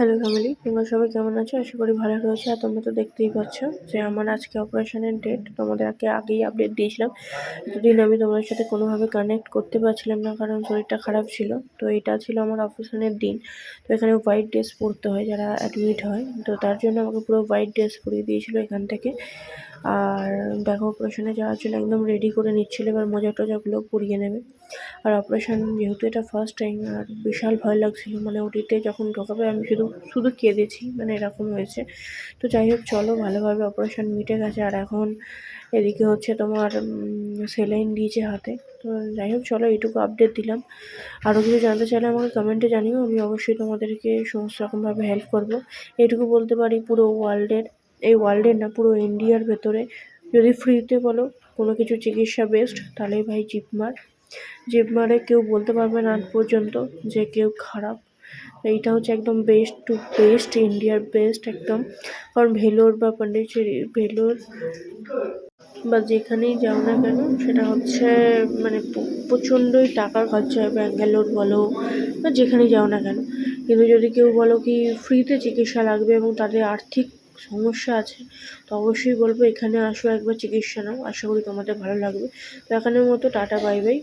Hello family, তোমরা সবাই কেমন আছো? আশা করি ভালো রয়েছে। আর তোমরা তো দেখতেই পাচ্ছ যে আমার আজকে অপারেশনের ডেট। তোমাদেরকে আগেই আপডেট দিয়েছিলাম। এতদিন আমি তোমাদের সাথে কোনোভাবে কানেক্ট করতে পারছিলাম না, কারণ শরীরটা খারাপ ছিল। তো এটা ছিল আমার অপারেশনের দিন। তো এখানে হোয়াইট ড্রেস পরতে হয় যারা অ্যাডমিট হয়, তো তার জন্য আমাকে পুরো হোয়াইট ড্রেস পরিয়ে দিয়েছিল এখান থেকে। আর দেখো, অপারেশনে যাওয়ার জন্য একদম রেডি করে নিচ্ছিল, এবার মোজা টোজাগুলো পরিয়ে নেবে। আর অপারেশন যেহেতু এটা ফার্স্ট টাইম, আর বিশাল ভয় লাগছিল, মানে ওটিতে যখন ঢোকাবে আমি শুধু শুধু কেঁদেছি, মানে এরকম হয়েছে। তো যাই হোক, চলো, ভালোভাবে অপারেশন মিটে গেছে। আর এখন এদিকে হচ্ছে তোমার সেলাইন দিয়েছে হাতে। তো যাই হোক, চলো, এইটুকু আপডেট দিলাম। আরও কিছু জানতে চাইলে আমাকে কমেন্টে জানিও, আমি অবশ্যই তোমাদেরকে সমস্ত রকমভাবে হেল্প করব। এইটুকু বলতে পারি, পুরো ওয়ার্ল্ডের না, পুরো ইন্ডিয়ার ভেতরে যদি ফ্রিতে বলো কোনো কিছু চিকিৎসা বেস্ট, তাহলে ভাই জিপমারে কেউ বলতে পারবে না আজ পর্যন্ত যে কেউ খারাপ। এইটা হচ্ছে একদম বেস্ট টু বেস্ট, ইন্ডিয়ার বেস্ট একদম। কারণ ভেলোর বা পন্ডিচেরি, ভেলোর বা যেখানেই যাও না কেন, সেটা হচ্ছে মানে প্রচণ্ডই টাকার খরচা হয়। ব্যাঙ্গালোর বলো বা যেখানেই যাও না কেন, কিন্তু যদি কেউ বলো কি ফ্রিতে চিকিৎসা লাগবে এবং তাদের আর্থিক সমস্যা আছে, তো অবশ্যই বলবো এখানে আসো, একবার চিকিৎসা নাও। আশা করি তোমাদের ভালো লাগবে। তো এখানের মতো টাটা, বাই বাই।